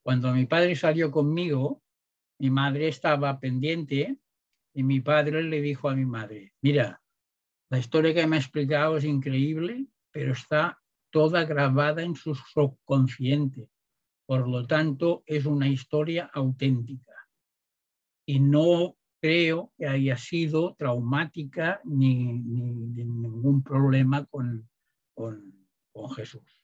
Cuando mi padre salió conmigo, mi madre estaba pendiente y mi padre le dijo a mi madre, mira, la historia que me ha explicado es increíble, pero está toda grabada en su subconsciente. Por lo tanto, es una historia auténtica. Y no creo que haya sido traumática ni ningún problema con Jesús.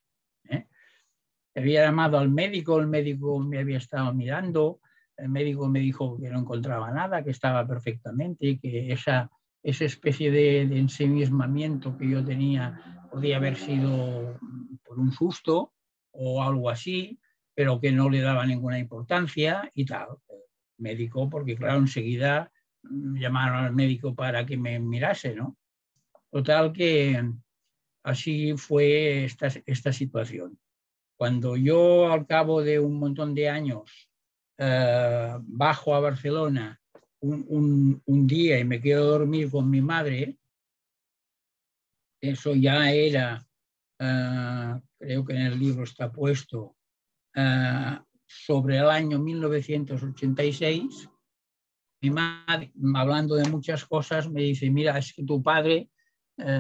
Había llamado al médico, el médico me había estado mirando, el médico me dijo que no encontraba nada, que estaba perfectamente, que esa especie de ensimismamiento que yo tenía podía haber sido por un susto o algo así, pero que no le daba ninguna importancia y tal. Médico, porque claro, enseguida llamaron al médico para que me mirase, ¿no? Total que así fue esta situación. Cuando yo al cabo de un montón de años bajo a Barcelona un día y me quedo a dormir con mi madre, eso ya era, creo que en el libro está puesto, sobre el año 1986, mi madre, hablando de muchas cosas, me dice, mira, es que tu padre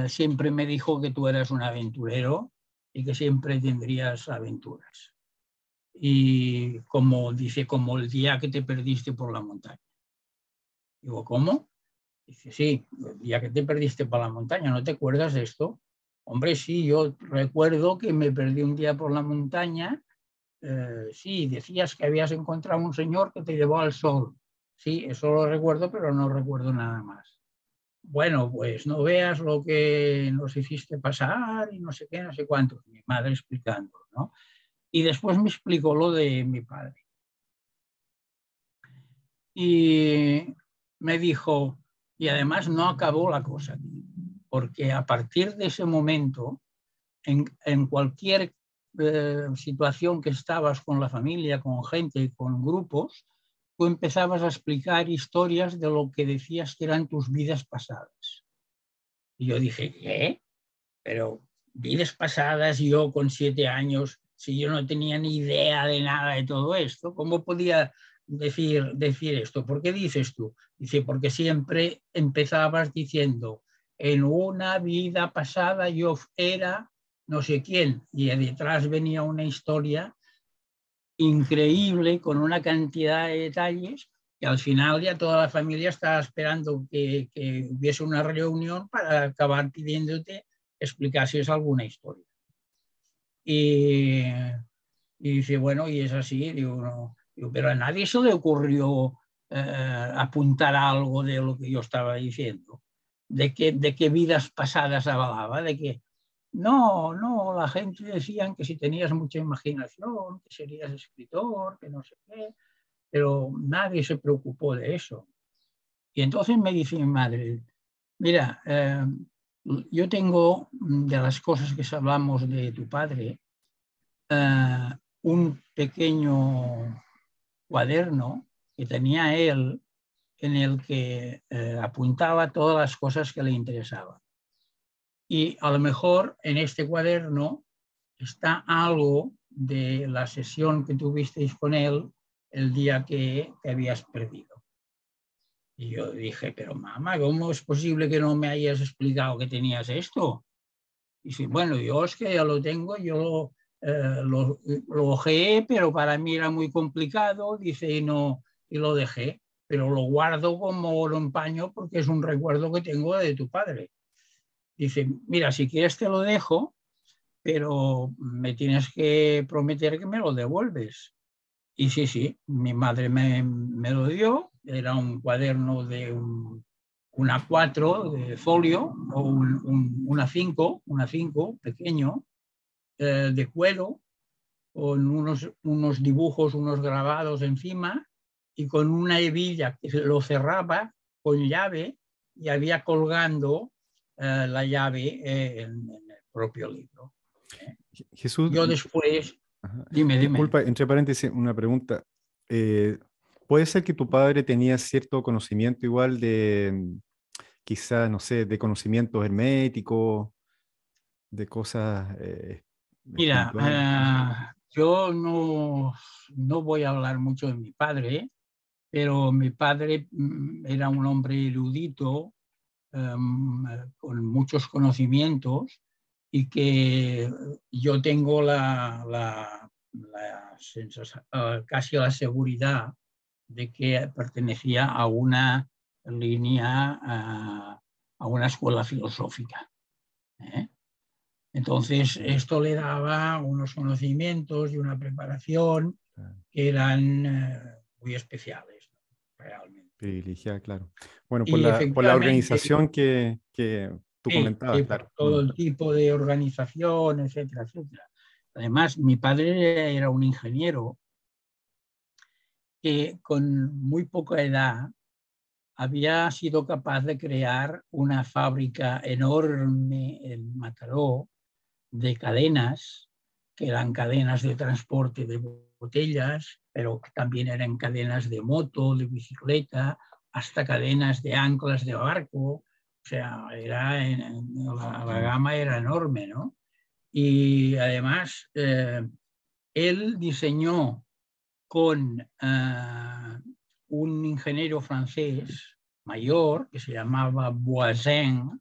siempre me dijo que tú eras un aventurero y que siempre tendrías aventuras. Y como dice, como el día que te perdiste por la montaña. Digo, ¿cómo? Dice, sí, el día que te perdiste por la montaña, ¿no te acuerdas de esto? Hombre, sí, yo recuerdo que me perdí un día por la montaña. Sí, decías que habías encontrado un señor que te llevó al sol. Sí, eso lo recuerdo, pero no recuerdo nada más. Bueno, pues no veas lo que nos hiciste pasar y no sé qué, no sé cuánto. Mi madre explicando, ¿no? Y después me explicó lo de mi padre. Y me dijo, y además no acabó la cosa aquí, porque a partir de ese momento, en cualquier situación que estabas con la familia, con gente, con grupos, tú empezabas a explicar historias de lo que decías que eran tus vidas pasadas. Y yo dije, ¿qué? Pero vidas pasadas, yo con 7 años, si yo no tenía ni idea de nada de todo esto, ¿cómo podía decir esto? ¿Por qué dices tú? Dice, porque siempre empezabas diciendo, en una vida pasada yo era no sé quién, y detrás venía una historia increíble con una cantidad de detalles que al final ya toda la familia estaba esperando que hubiese una reunión para acabar pidiéndote explicases alguna historia. Y dice, bueno, y es así, digo, no. Digo, pero a nadie se le ocurrió apuntar algo de lo que yo estaba diciendo, de qué vidas pasadas hablaba, de que no, la gente decía que si tenías mucha imaginación, que serías escritor, que no sé qué, pero nadie se preocupó de eso. Y entonces me dice mi madre, mira, yo tengo, de las cosas que hablamos de tu padre, un pequeño cuaderno que tenía él en el que apuntaba todas las cosas que le interesaban. Y a lo mejor en este cuaderno está algo de la sesión que tuvisteis con él el día que te habías perdido. Y yo dije, pero mamá, ¿cómo es posible que no me hayas explicado que tenías esto? Y dice, bueno, yo es que ya lo tengo, yo lo ojeé, pero para mí era muy complicado, dice, y lo dejé, pero lo guardo como oro en paño porque es un recuerdo que tengo de tu padre. Dice, mira, si quieres te lo dejo, pero me tienes que prometer que me lo devuelves. Y sí, mi madre me lo dio, era un cuaderno de un A4 de folio o un A5 pequeño, de cuero, con unos dibujos, unos grabados encima y con una hebilla que lo cerraba con llave y había colgando la llave en el propio libro. Jesús, Yo después, dime. disculpa, entre paréntesis, una pregunta. ¿Puede ser que tu padre tenía cierto conocimiento igual de, quizás, no sé, de conocimientos herméticos, de cosas Mira, espirituales? yo no voy a hablar mucho de mi padre, pero mi padre era un hombre erudito, con muchos conocimientos, y que yo tengo casi la seguridad de que pertenecía a una línea, a una escuela filosófica, ¿eh? Entonces, esto le daba unos conocimientos y una preparación que eran muy especiales, realmente. Privilegiada, claro. Bueno, Y por la efectivamente, organización que tú sí, comentabas, sí, por claro. todo el tipo de organización, etcétera, etcétera. Además, mi padre era un ingeniero que con muy poca edad había sido capaz de crear una fábrica enorme en Mataró de cadenas, que eran cadenas de transporte de botellas, pero que también eran cadenas de moto, de bicicleta, hasta cadenas de anclas de barco. O sea, la gama era enorme, ¿no? Y además, él diseñó con un ingeniero francés mayor que se llamaba Voisin,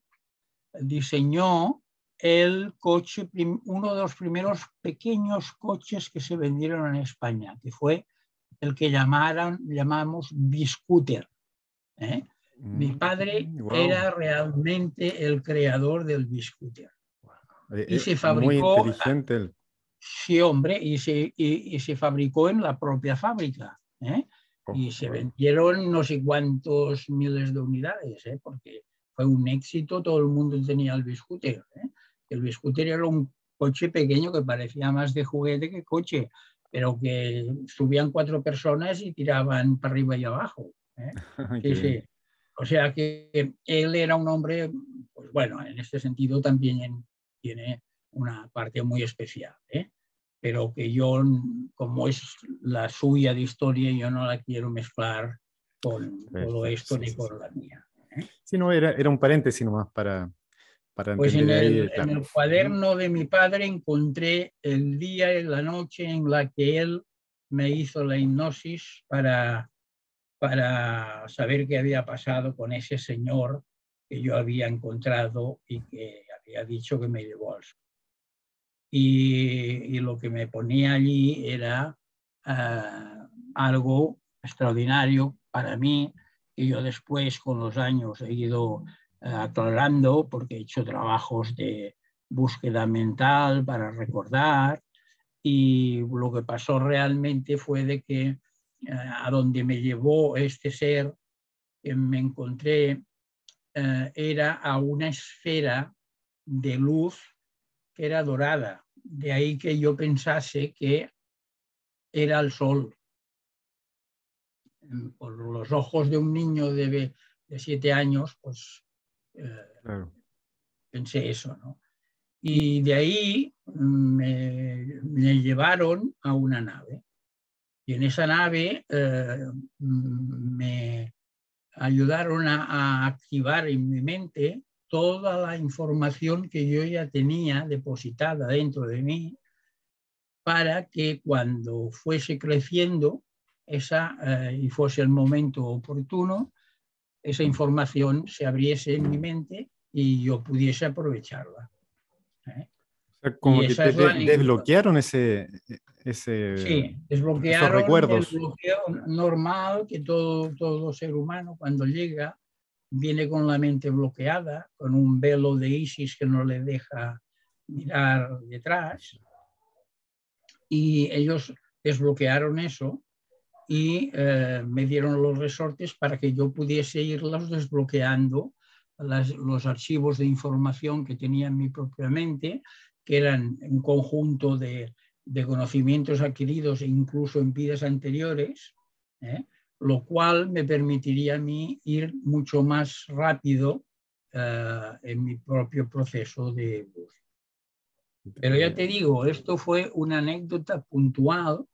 diseñó el coche, uno de los primeros pequeños coches que se vendieron en España, que fue el que llamamos biscooter, ¿eh? Mi padre Wow. era realmente el creador del biscooter y se Muy fabricó, inteligente él. sí, hombre, y se fabricó en la propia fábrica, ¿eh? Oh, Y se wow. vendieron no sé cuántos miles de unidades, ¿eh? Porque fue un éxito, todo el mundo tenía el biscooter, ¿eh? El biscooter era un coche pequeño que parecía más de juguete que coche, pero que subían 4 personas y tiraban para arriba y abajo, ¿eh? Qué Sí, bien. sí. O sea que él era un hombre, pues bueno, en este sentido también tiene una parte muy especial, ¿eh? Pero que yo, como es la suya de historia, yo no la quiero mezclar con todo Perfecto, esto sí, ni sí, sí. con la mía, ¿eh? Sí, no, era un paréntesis nomás para Pues entender ahí, en claro. el Ujú. cuaderno de mi padre encontré el día y la noche en la que él me hizo la hipnosis para saber qué había pasado con ese señor que yo había encontrado y que había dicho que me llevó al sur. Y lo que me ponía allí era algo extraordinario para mí, que yo después con los años he ido aclarando porque he hecho trabajos de búsqueda mental para recordar, y lo que pasó realmente fue de que a donde me llevó este ser que me encontré era a una esfera de luz que era dorada. De ahí que yo pensase que era el sol. Por los ojos de un niño de 7 años, pues Claro. pensé eso, ¿no? Y Y de ahí me llevaron a una nave. Y en esa nave me ayudaron a activar en mi mente toda la información que yo ya tenía depositada dentro de mí, para que cuando fuese creciendo y fuese el momento oportuno, esa información se abriese en mi mente y yo pudiese aprovecharla, ¿eh? o sea, Y como que esa te es la anécdota. desbloquearon Sí, esos desbloquearon el recuerdos. bloqueo normal que todo ser humano cuando llega viene con la mente bloqueada, con un velo de Isis que no le deja mirar detrás, y ellos desbloquearon eso y me dieron los resortes para que yo pudiese irlos desbloqueando los archivos de información que tenía en mi propia mente, que eran un conjunto de conocimientos adquiridos incluso en vidas anteriores, ¿eh? Lo cual me permitiría a mí ir mucho más rápido en mi propio proceso de búsqueda. Pero ya te digo, esto fue una anécdota puntual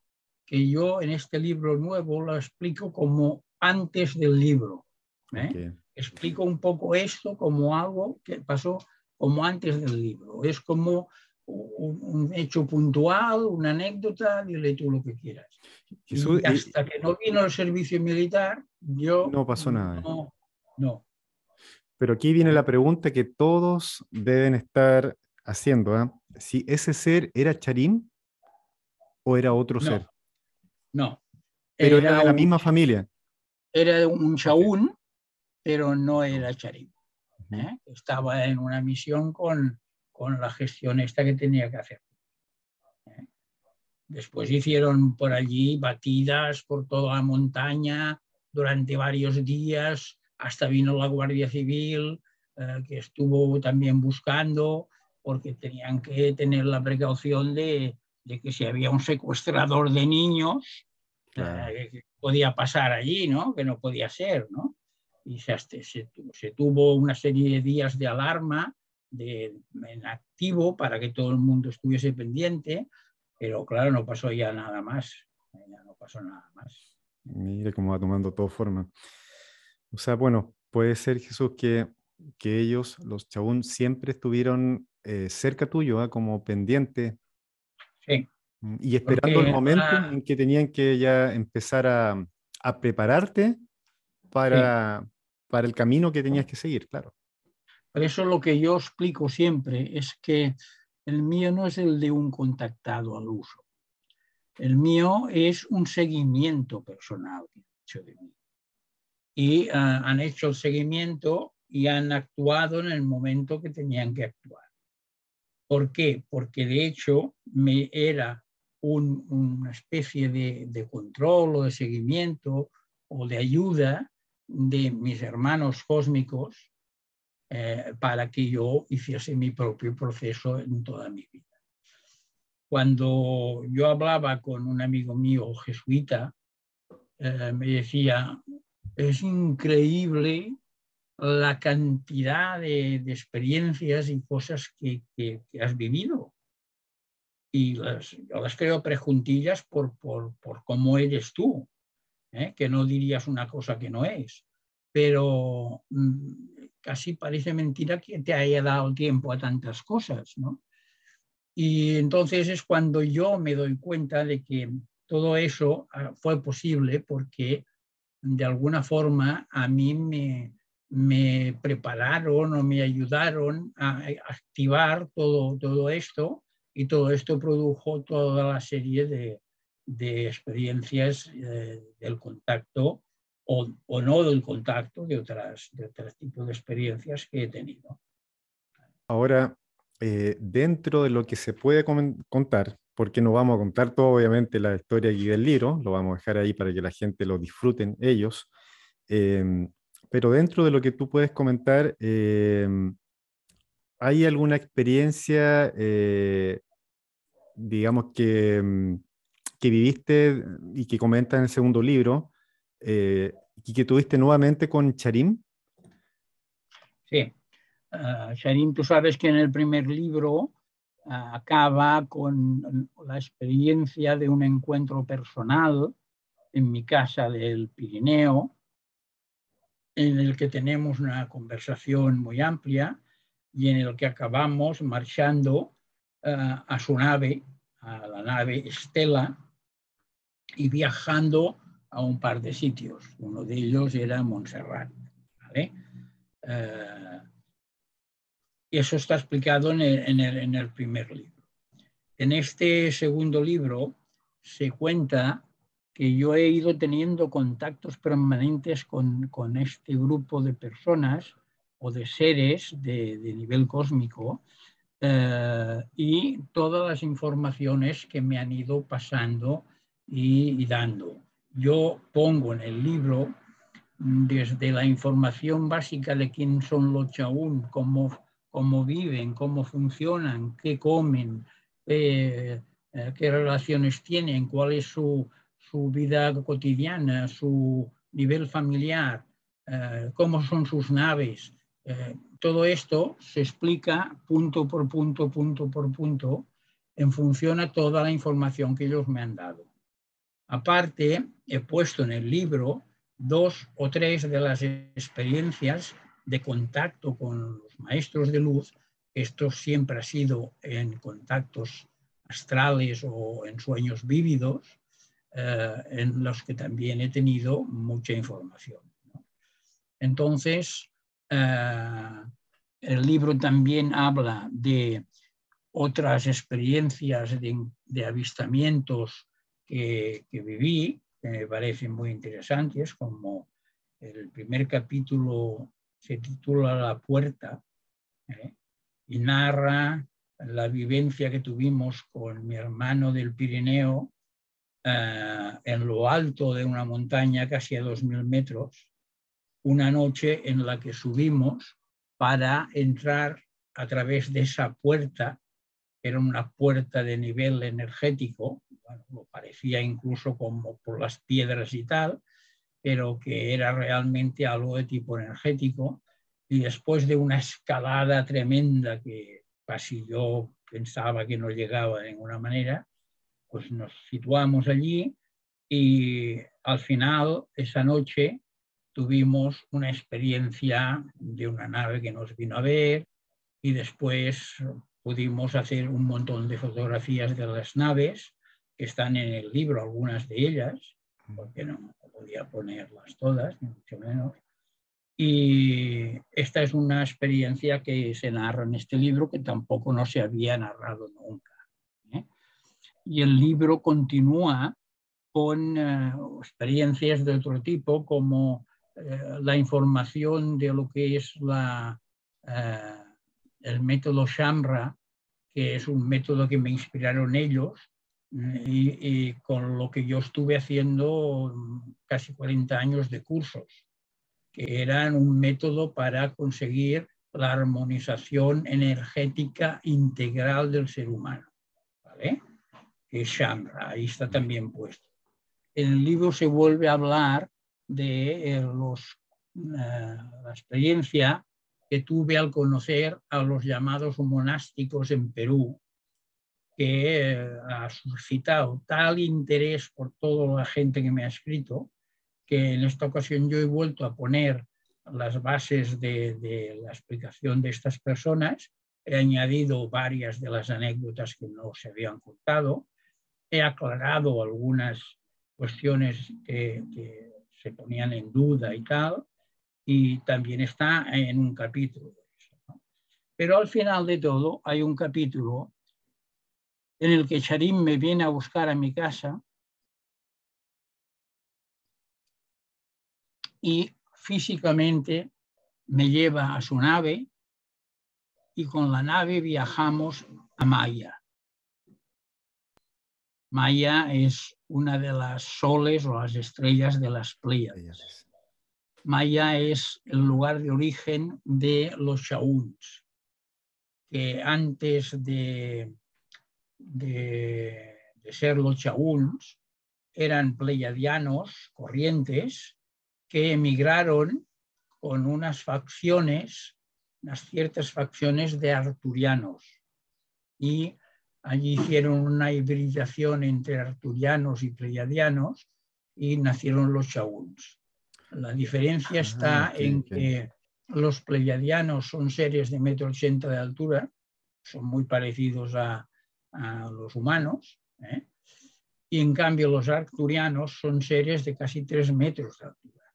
que yo en este libro nuevo lo explico como antes del libro, ¿eh? Ok. Explico un poco esto como algo que pasó como antes del libro. Es como un hecho puntual, una anécdota, dile tú lo que quieras. Jesús, Y hasta que no vino el servicio militar, yo no pasó nada. no. Pero aquí viene la pregunta que todos deben estar haciendo, ¿ah? Si ese ser era Charim o era otro No, ser, no. pero era de la misma familia. Era un Ok. Shaun, pero no era Charim. Ujú. Estaba en una misión con la gestión esta que tenía que hacer. Después hicieron por allí batidas por toda la montaña durante varios días, hasta vino la Guardia Civil, que estuvo también buscando, porque tenían que tener la precaución de que si había un secuestrador de niños, Claro. que podía pasar allí, ¿no? Que no podía ser, ¿no? Y se tuvo una serie de días de alarma en activo para que todo el mundo estuviese pendiente, pero claro, no pasó ya nada más. Ya no pasó nada más. Mire cómo va tomando todo forma. O sea, bueno, puede ser, Jesús, que ellos, los Chabún, siempre estuvieron cerca tuyo, ¿ah? Como pendiente Sí, y esperando el porque momento en que tenían que ya empezar a prepararte sí, para el camino que tenías que seguir, claro. por eso lo que yo explico siempre es que el mío no es el de un contactado al uso. El mío es un seguimiento personal que han hecho de mí. Y han hecho el seguimiento y han actuado en el momento que tenían que actuar. ¿Por qué? Porque de hecho me era una especie de control o de seguimiento o de ayuda de mis hermanos cósmicos para que yo hiciese mi propio proceso en toda mi vida. Cuando yo hablaba con un amigo mío jesuita, me decía, es increíble la cantidad de experiencias y cosas que has vivido. Y yo las creo prejuntillas por cómo eres tú, que no dirías una cosa que no es. Pero casi parece mentira que te haya dado tiempo a tantas cosas, ¿no? Y entonces es cuando yo me doy cuenta de que todo eso fue posible porque de alguna forma a mí me prepararon o me ayudaron a activar todo esto, y todo esto produjo toda la serie de experiencias del contacto o no del contacto, de otros tipos de experiencias que he tenido. Ahora, dentro de lo que se puede contar, porque no vamos a contar todo, obviamente, la historia aquí del libro, lo vamos a dejar ahí para que la gente lo disfruten ellos, em, pero dentro de lo que tú puedes comentar, ¿hay alguna experiencia, digamos, que viviste y que comentas en el segundo libro, y que tuviste nuevamente con Charim? Sí, Sharim, tú sabes que en el primer libro acaba con la experiencia de un encuentro personal en mi casa del Pirineo, en el que tenemos una conversación muy amplia y en el que acabamos marchando a su nave, a la nave Estela, y viajando a un par de sitios. Uno de ellos era Montserrat, ¿vale? Y eso está explicado en el primer libro. En este segundo libro se cuenta que yo he ido teniendo contactos permanentes con este grupo de personas o de seres de nivel cósmico, y todas las informaciones que me han ido pasando y dando. Yo pongo en el libro desde la información básica de quién son los Chaún, cómo viven, cómo funcionan, qué comen, qué relaciones tienen, cuál es su vida cotidiana, su nivel familiar, cómo son sus naves. Todo esto se explica punto por punto, en función a toda la información que ellos me han dado. Aparte, he puesto en el libro 2 o 3 de las experiencias de contacto con los maestros de luz Esto siempre ha sido en contactos astrales o en sueños vívidos, en los que también he tenido mucha información, ¿no? Entonces, el libro también habla de otras experiencias de avistamientos que viví, que me parecen muy interesantes, como el primer capítulo se titula La Puerta, y narra la vivencia que tuvimos con mi hermano del Pirineo en lo alto de una montaña casi a 2000 metros, una noche en la que subimos para entrar a través de esa puerta. Era una puerta de nivel energético, bueno, lo parecía incluso como por las piedras y tal, pero que era realmente algo de tipo energético. Y después de una escalada tremenda que casi yo pensaba que no llegaba de ninguna manera, pues nos situamos allí y al final, esa noche, tuvimos una experiencia de una nave que nos vino a ver y después pudimos hacer un montón de fotografías de las naves que están en el libro, algunas de ellas, porque no podía ponerlas todas, ni mucho menos. Y esta es una experiencia que se narra en este libro que tampoco no se había narrado nunca, ¿eh? Y el libro continúa con experiencias de otro tipo, como la información de lo que es el método Shamra, que es un método que me inspiraron ellos y con lo que yo estuve haciendo casi 40 años de cursos, que eran un método para conseguir la armonización energética integral del ser humano, ¿vale? Que es Shamra, ahí está también puesto. En el libro se vuelve a hablar de la experiencia que tuve al conocer a los llamados monásticos en Perú, que ha suscitado tal interés por toda la gente que me ha escrito, que en esta ocasión yo he vuelto a poner las bases de la explicación de estas personas, he añadido varias de las anécdotas que no se habían contado, he aclarado algunas cuestiones que se ponían en duda y tal, y también está en un capítulo de eso, ¿no? Pero al final de todo hay un capítulo en el que Sharim me viene a buscar a mi casa y físicamente me lleva a su nave y con la nave viajamos a Maya. Maya es una de las soles o las estrellas de las Pléyades. Maya es el lugar de origen de los Shauns, que antes de ser los Shauns eran pleiadianos corrientes que emigraron con unas facciones, unas ciertas facciones de arturianos, y allí hicieron una hibridación entre arturianos y pleiadianos y nacieron los Shauns. La diferencia está en que los pleiadianos son seres de 1,80 m de altura, son muy parecidos a los humanos, ¿eh? Y en cambio los arcturianos son seres de casi 3 metros de altura.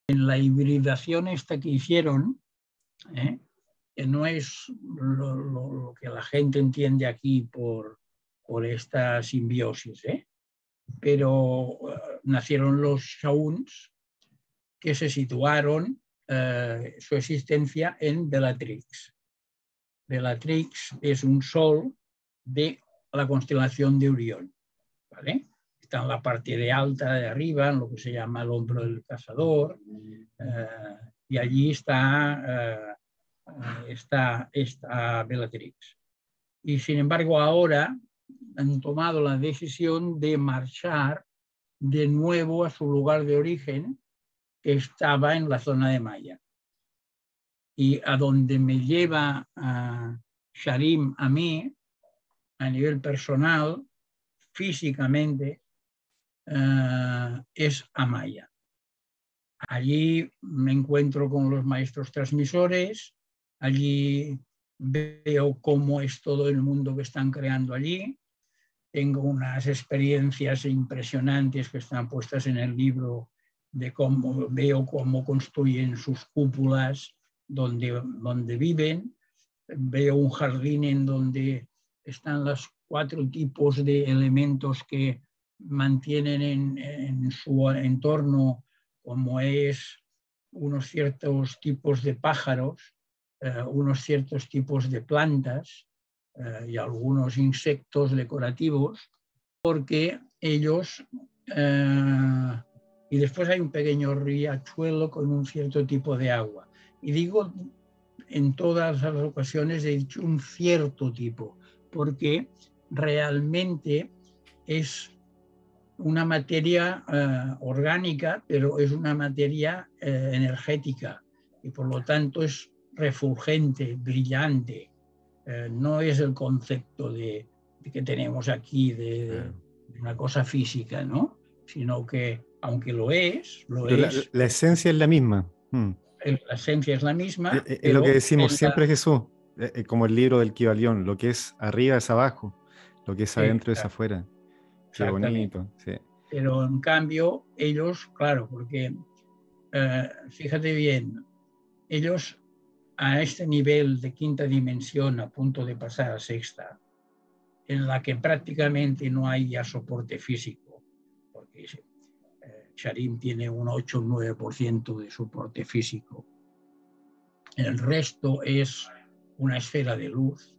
En la hibridación esta que hicieron, que no es lo que la gente entiende aquí por esta simbiosis, pero nacieron los Shauns, que se situaron su existencia en Bellatrix. Bellatrix es un sol de la constelación de Orión, ¿vale? Está en la parte de alta de arriba, en lo que se llama el hombro del cazador, y allí está Bellatrix. Y sin embargo ahora han tomado la decisión de marchar de nuevo a su lugar de origen, que estaba en la zona de Maya. Y a donde me lleva Sharim a mí, a nivel personal, físicamente, es a Maya. Allí me encuentro con los maestros transmisores, allí veo cómo es todo el mundo que están creando allí. Tengo unas experiencias impresionantes que están puestas en el libro de cómo veo cómo construyen sus cúpulas donde viven. Veo un jardín en donde están los 4 tipos de elementos que mantienen en su entorno, como es unos ciertos tipos de pájaros, unos ciertos tipos de plantas y algunos insectos decorativos, porque ellos... y después hay un pequeño riachuelo con un cierto tipo de agua. Y digo, en todas las ocasiones he dicho un cierto tipo, porque realmente es una materia orgánica, pero es una materia energética y por lo tanto es refulgente, brillante. No es el concepto de que tenemos aquí de una cosa física, ¿no? Sino que, aunque lo es, Pero la esencia es la misma. La esencia es la misma, Es lo que pero decimos siempre, Jesús, como el libro del Kybalión, lo que es arriba es abajo, lo que es adentro es afuera. Qué bonito. Sí. Pero en cambio, ellos, claro, porque fíjate bien, ellos a este nivel de 5ª dimensión, a punto de pasar a 6ª, en la que prácticamente no hay ya soporte físico, porque Charim tiene un 8 o 9% de soporte físico. El resto es una esfera de luz.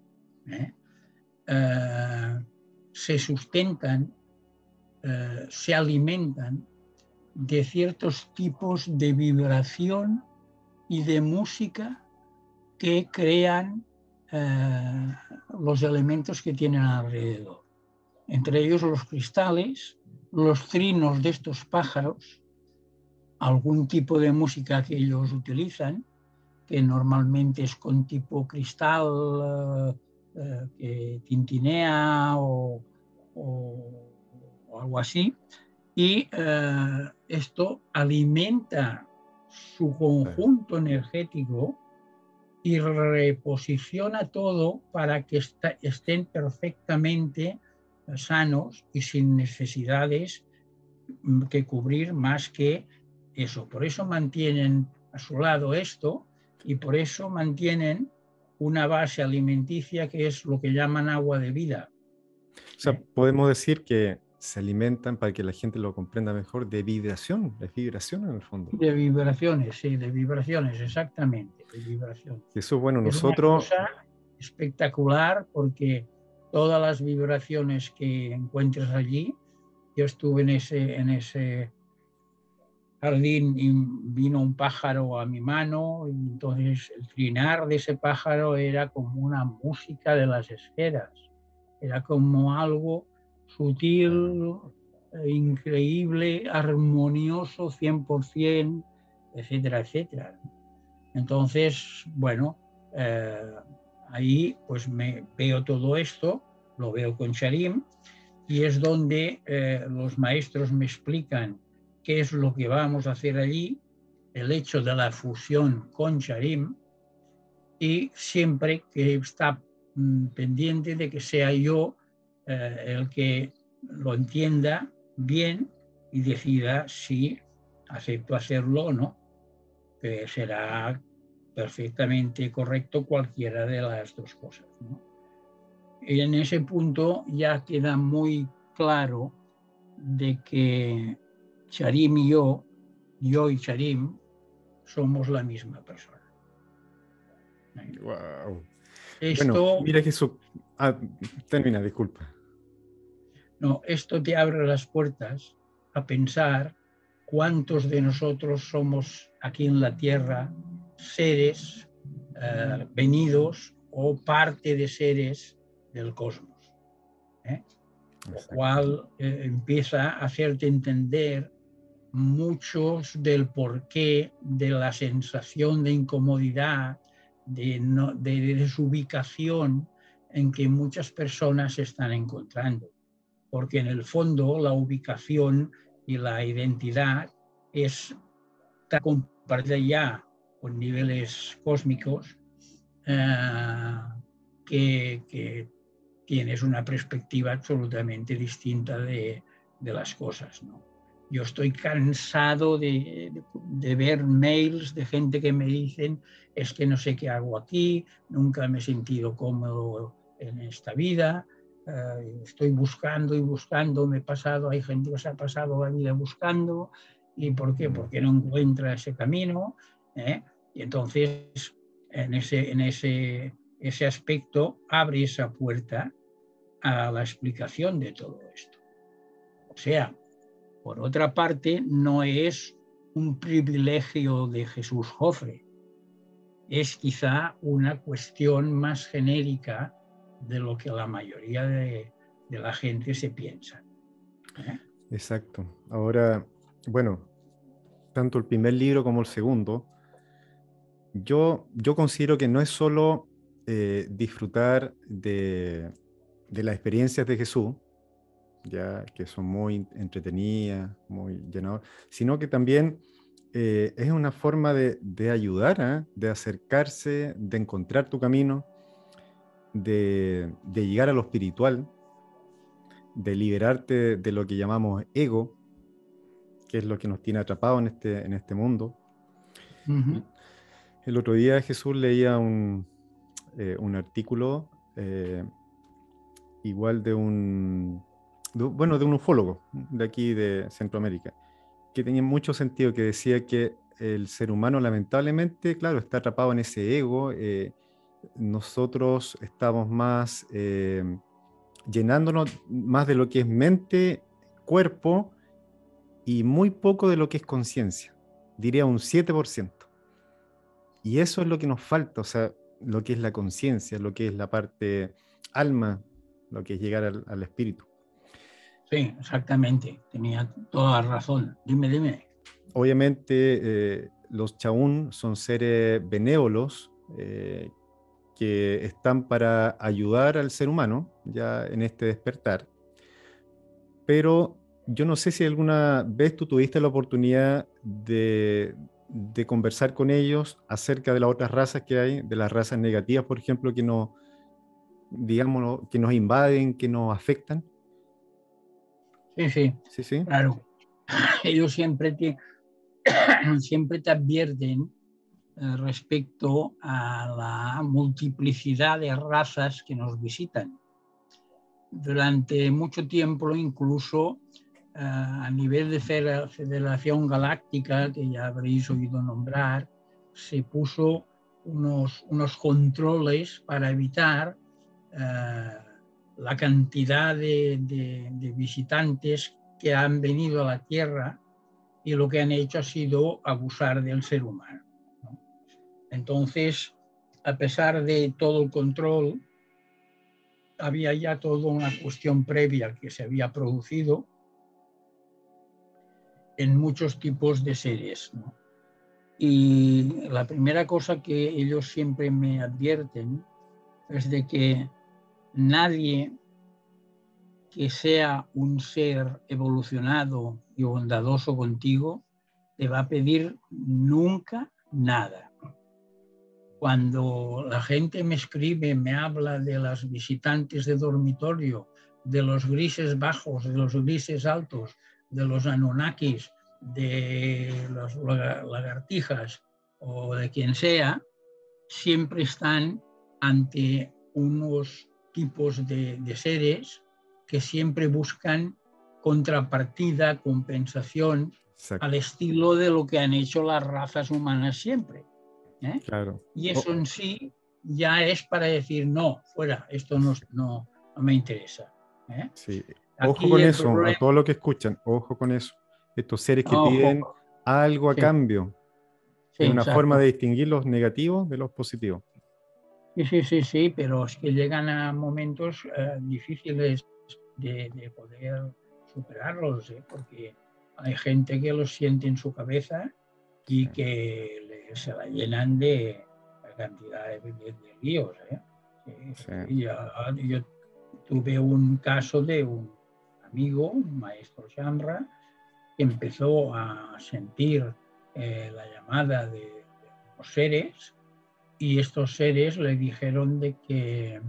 Se sustentan, se alimentan de ciertos tipos de vibración y de música que crean los elementos que tienen alrededor. Entre ellos los cristales, los trinos de estos pájaros, algún tipo de música que ellos utilizan, que normalmente es con tipo cristal que tintinea o algo así, y esto alimenta su conjunto energético y reposiciona todo para que estén perfectamente sanos y sin necesidades que cubrir más que eso. Por eso mantienen a su lado esto y por eso mantienen una base alimenticia que es lo que llaman agua de vida. O sea, podemos decir que se alimentan, para que la gente lo comprenda mejor, de vibración, de vibración en el fondo. De vibraciones, sí, de vibraciones, exactamente, de vibraciones. Eso, bueno, es nosotros... una cosa espectacular porque todas las vibraciones que encuentres allí, yo estuve en ese jardín y vino un pájaro a mi mano y entonces el trinar de ese pájaro era como una música de las esferas, era como algo sutil, increíble, armonioso 100%, etcétera, etcétera. Entonces, bueno, ahí pues me veo todo esto, lo veo con Charim y es donde los maestros me explican qué es lo que vamos a hacer allí, el hecho de la fusión con Charim, y siempre que está pendiente de que sea yo el que lo entienda bien y decida si acepto hacerlo o no, que será perfectamente correcto cualquiera de las dos cosas, ¿no? Y en ese punto ya queda muy claro de que Charim y yo y Charim, somos la misma persona. Wow. Esto, bueno, mira Jesús. Termina, disculpa. No, esto te abre las puertas a pensar cuántos de nosotros somos aquí en la Tierra seres venidos o parte de seres del cosmos. Lo cual empieza a hacerte entender muchos del porqué de la sensación de incomodidad, de desubicación en que muchas personas se están encontrando. Porque en el fondo la ubicación y la identidad está compartida ya con niveles cósmicos que tienes una perspectiva absolutamente distinta de las cosas, ¿no? Yo estoy cansado de ver mails de gente que me dicen es que no sé qué hago aquí, nunca me he sentido cómodo en esta vida, estoy buscando y buscando, hay gente que se ha pasado la vida buscando, ¿y por qué? Porque no encuentra ese camino, ¿eh? Y entonces en ese aspecto abre esa puerta a la explicación de todo esto. O sea, por otra parte, no es un privilegio de Jesús Joffre, es quizá una cuestión más genérica de lo que la mayoría de la gente se piensa, ¿eh? Exacto. Ahora, bueno, tanto el primer libro como el segundo, yo considero que no es solo disfrutar de las experiencias de Jesús, ya que son muy entretenidas, muy llenadoras, sino que también es una forma de ayudar, ¿eh? De acercarse, de encontrar tu camino, de llegar a lo espiritual, de liberarte de lo que llamamos ego, que es lo que nos tiene atrapados en este mundo. Uh-huh. El otro día Jesús leía un artículo igual bueno, de un ufólogo de aquí de Centroamérica, que tenía mucho sentido, que decía que el ser humano lamentablemente, claro, está atrapado en ese ego. Nosotros estamos más llenándonos más de lo que es mente, cuerpo y muy poco de lo que es conciencia. Diría un 7%. Y eso es lo que nos falta, o sea, lo que es la conciencia, lo que es la parte alma, lo que es llegar al espíritu. Sí, exactamente, tenía toda la razón. Dime. Obviamente, los Chaún son seres benévolos que están para ayudar al ser humano ya en este despertar, pero yo no sé si alguna vez tú tuviste la oportunidad de conversar con ellos acerca de las otras razas que hay, de las razas negativas, por ejemplo, que nos, digámoslo, que nos invaden, que nos afectan. Sí, Sí, sí. claro. Ellos siempre te advierten respecto a la multiplicidad de razas que nos visitan. Durante mucho tiempo, incluso a nivel de Federación Galáctica, que ya habréis oído nombrar, se puso unos controles para evitar la cantidad de visitantes que han venido a la Tierra y lo que han hecho ha sido abusar del ser humano, ¿no? Entonces, a pesar de todo el control, había ya toda una cuestión previa que se había producido en muchos tipos de seres, ¿no? Y la primera cosa que ellos siempre me advierten es de que nadie que sea un ser evolucionado y bondadoso contigo te va a pedir nunca nada. Cuando la gente me escribe, me habla de las visitantes de dormitorio, de los grises bajos, de los grises altos, de los anunnakis, de las lagartijas o de quien sea, siempre están ante unos tipos de seres que siempre buscan contrapartida, compensación, Exacto. al estilo de lo que han hecho las razas humanas siempre, ¿eh? Claro. Y eso en sí ya es para decir, no, fuera, esto no me interesa, ¿eh? Sí. Ojo Aquí con el eso, a problema, todo lo que escuchan, ojo con eso. Estos seres que piden ojo, algo a sí, cambio. sí, Es una forma de exacto. distinguir los negativos de los positivos. Sí, pero es que llegan a momentos difíciles de poder superarlos, ¿eh? Porque hay gente que los siente en su cabeza Sí, y que se la llenan de cantidad de líos, ¿eh? sí, Yo tuve un caso de un amigo, un maestro Shamra, que empezó a sentir la llamada de los seres y estos seres le dijeron de que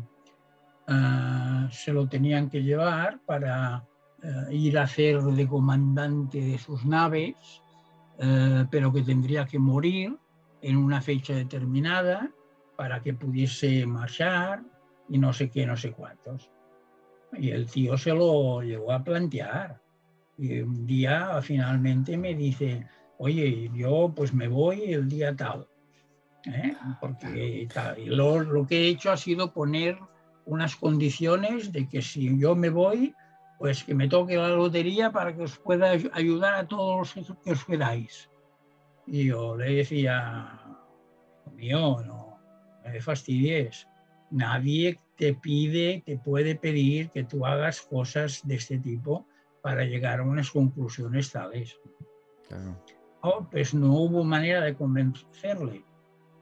se lo tenían que llevar para ir a hacer de comandante de sus naves, pero que tendría que morir en una fecha determinada para que pudiese marchar y no sé qué, no sé cuántos. Y el tío se lo llegó a plantear. Y un día finalmente me dice, oye, yo pues me voy el día tal. Porque tal, y lo que he hecho ha sido poner unas condiciones de que si yo me voy, pues que me toque la lotería para que os pueda ayudar a todos los que os quedáis. Y yo le decía, mío, no me fastidies. Nadie te pide, te puede pedir que tú hagas cosas de este tipo para llegar a unas conclusiones tales. Claro. Oh, pues no hubo manera de convencerle.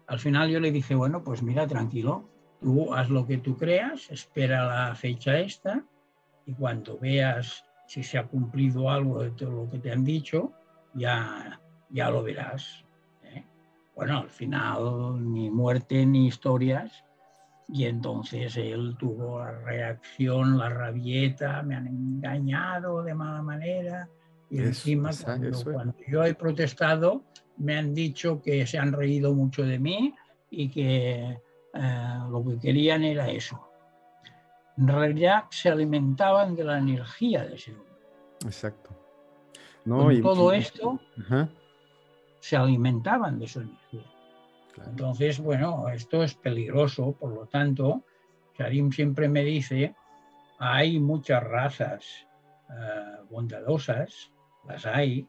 Al final yo le dije, bueno, pues mira, tranquilo, tú haz lo que tú creas, espera la fecha esta y cuando veas si se ha cumplido algo de todo lo que te han dicho, ya lo verás. ¿eh? Bueno, al final ni muerte ni historias y entonces él tuvo la reacción, la rabieta, me han engañado de mala manera y encima cuando yo he protestado me han dicho que se han reído mucho de mí y que lo que querían era eso. En realidad se alimentaban de la energía de ese hombre. Exacto. No, Con todo esto ajá. se alimentaban de su energía. Claro. Entonces, bueno, esto es peligroso, por lo tanto, Karim siempre me dice, hay muchas razas bondadosas, las hay,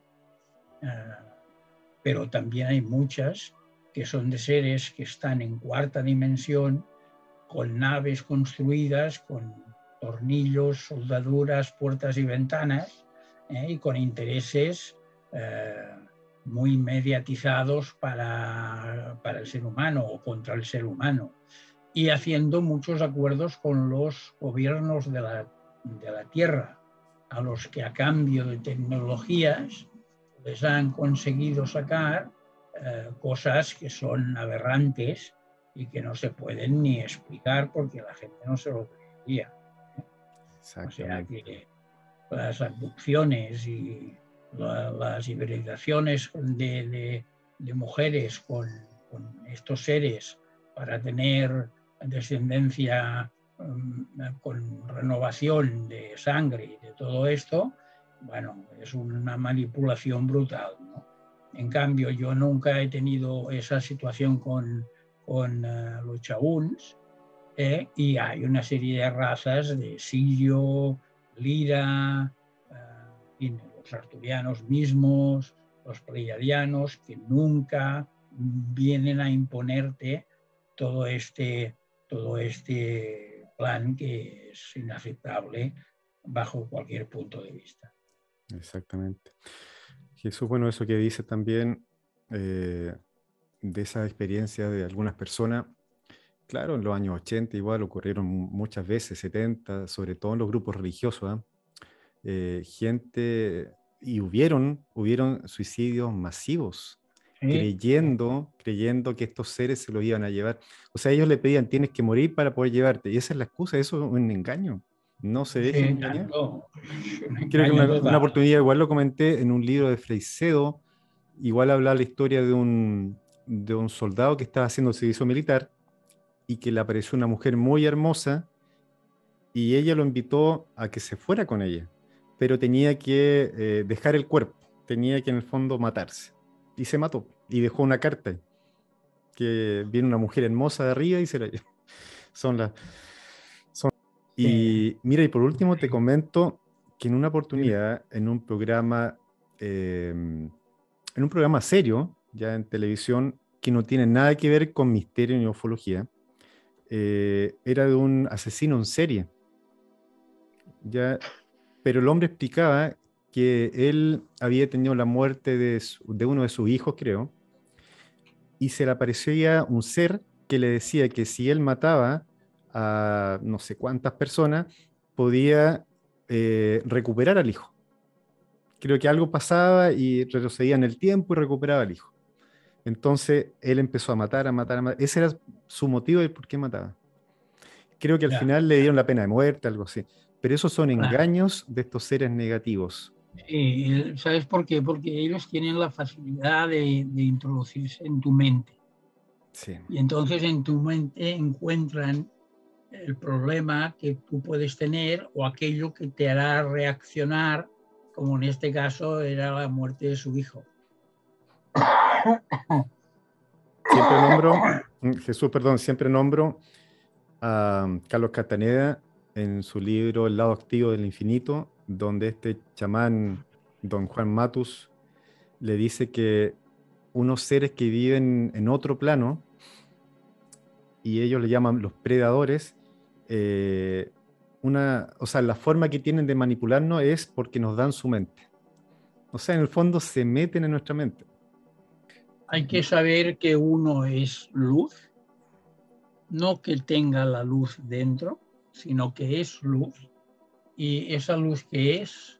pero también hay muchas que son de seres que están en cuarta dimensión, con naves construidas, con tornillos, soldaduras, puertas y ventanas, y con intereses muy mediatizados para el ser humano o contra el ser humano, y haciendo muchos acuerdos con los gobiernos de la Tierra, a los que a cambio de tecnologías les han conseguido sacar cosas que son aberrantes y que no se pueden ni explicar porque la gente no se lo creería. O sea que las abducciones y las hibridaciones de mujeres con estos seres para tener descendencia con renovación de sangre y de todo esto, bueno, es una manipulación brutal, ¿no? En cambio, yo nunca he tenido esa situación con los chabuns, y hay una serie de razas de Sirio, Lira, los arturianos mismos, los pleiadianos, que nunca vienen a imponerte todo este plan que es inaceptable bajo cualquier punto de vista. Exactamente. Jesús, bueno, eso que dice también de esa experiencia de algunas personas, claro, en los años 80 igual ocurrieron muchas veces, 70, sobre todo en los grupos religiosos, gente, y hubieron suicidios masivos, creyendo que estos seres se los iban a llevar. O sea, ellos le pedían, tienes que morir para poder llevarte, y esa es la excusa, eso es un engaño. No se dejen engañar. Creo que una oportunidad, igual lo comenté en un libro de Freixedo, igual hablaba la historia de un soldado que estaba haciendo el servicio militar y que le apareció una mujer muy hermosa y ella lo invitó a que se fuera con ella, pero tenía que dejar el cuerpo, tenía que en el fondo matarse. Y se mató y dejó una carta que viene una mujer hermosa de arriba y se la lleva. Son las... Y mira, y por último te comento que en una oportunidad, en un programa serio, ya en televisión, que no tiene nada que ver con misterio ni ufología, era de un asesino en serie. Ya, pero el hombre explicaba que él había tenido la muerte de uno de sus hijos, creo, y se le aparecía un ser que le decía que si él mataba a no sé cuántas personas, podía recuperar al hijo. Creo que algo pasaba y retrocedía en el tiempo y recuperaba al hijo. Entonces él empezó a matar, a matar, a matar. Ese era su motivo de por qué mataba. Creo que al Ya, final le dieron la pena de muerte, algo así. Pero esos son claro. engaños de estos seres negativos. Sí, ¿sabes por qué? Porque ellos tienen la facilidad de introducirse en tu mente. Sí, Y entonces en tu mente encuentran el problema que tú puedes tener o aquello que te hará reaccionar, como en este caso era la muerte de su hijo. siempre nombro, Jesús, perdón, siempre nombro a Carlos Castaneda en su libro El lado activo del infinito, donde este chamán, don Juan Matus, le dice que unos seres que viven en otro plano, y ellos le llaman los predadores, eh, o sea, la forma que tienen de manipularnos es porque nos dan su mente. O sea, en el fondo se meten en nuestra mente. Hay que saber que uno es luz, no que tenga la luz dentro, sino que es luz. Y esa luz que es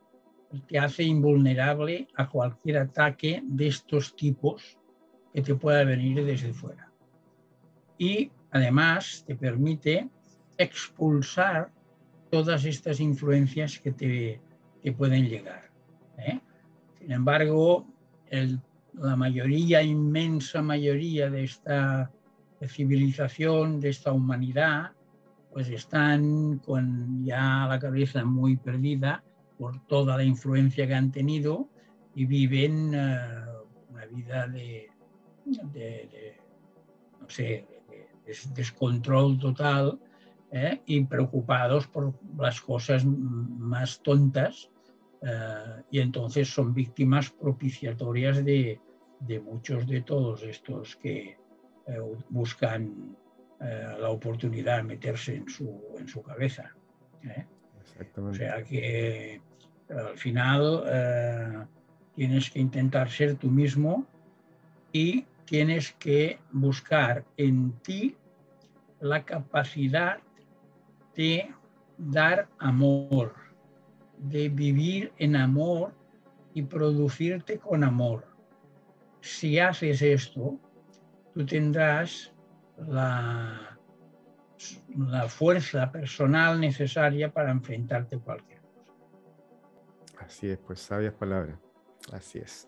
te hace invulnerable a cualquier ataque de estos tipos que te pueda venir desde fuera. Y además te permite expulsar todas estas influencias que pueden llegar. ¿Eh? Sin embargo, la mayoría, inmensa mayoría de esta civilización, de esta humanidad, pues están con ya la cabeza muy perdida por toda la influencia que han tenido y viven una vida de no sé, de descontrol total, y preocupados por las cosas más tontas, y entonces son víctimas propiciatorias de muchos de todos estos que buscan la oportunidad de meterse en su cabeza. O Exactamente. sea que al final tienes que intentar ser tú mismo y tienes que buscar en ti la capacidad de dar amor, de vivir en amor y producirte con amor. Si haces esto, tú tendrás la fuerza personal necesaria para enfrentarte a cualquier cosa. Así es, pues sabias palabras. Así es.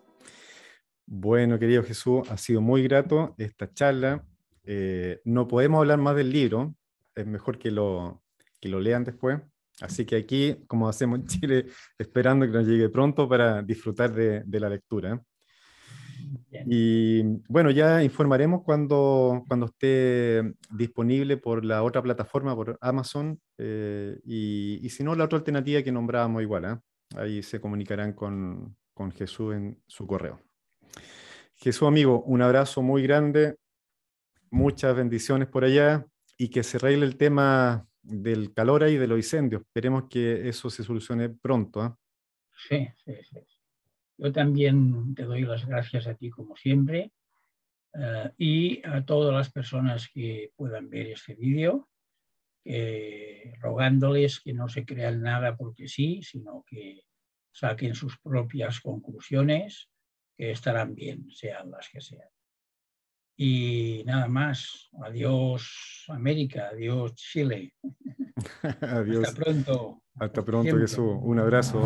Bueno, querido Jesús, ha sido muy grato esta charla. No podemos hablar más del libro, es mejor que lo lean después. Así que aquí, como hacemos en Chile, esperando que nos llegue pronto para disfrutar de la lectura. Bien. Y bueno, ya informaremos cuando esté disponible por la otra plataforma, por Amazon, y si no, la otra alternativa que nombrábamos igual, ¿eh? Ahí se comunicarán con Jesús en su correo. Jesús, amigo, un abrazo muy grande, muchas bendiciones por allá y que se arregle el tema del calor ahí, de los incendios. Esperemos que eso se solucione pronto, ¿eh? Sí, sí, sí. Yo también te doy las gracias a ti como siempre, y a todas las personas que puedan ver este vídeo, rogándoles que no se crean nada porque sí, sino que saquen sus propias conclusiones, que estarán bien, sean las que sean. Y nada más. Adiós América, adiós Chile. Hasta Adiós. pronto. Hasta Hasta pronto, siempre. Jesús. Un abrazo.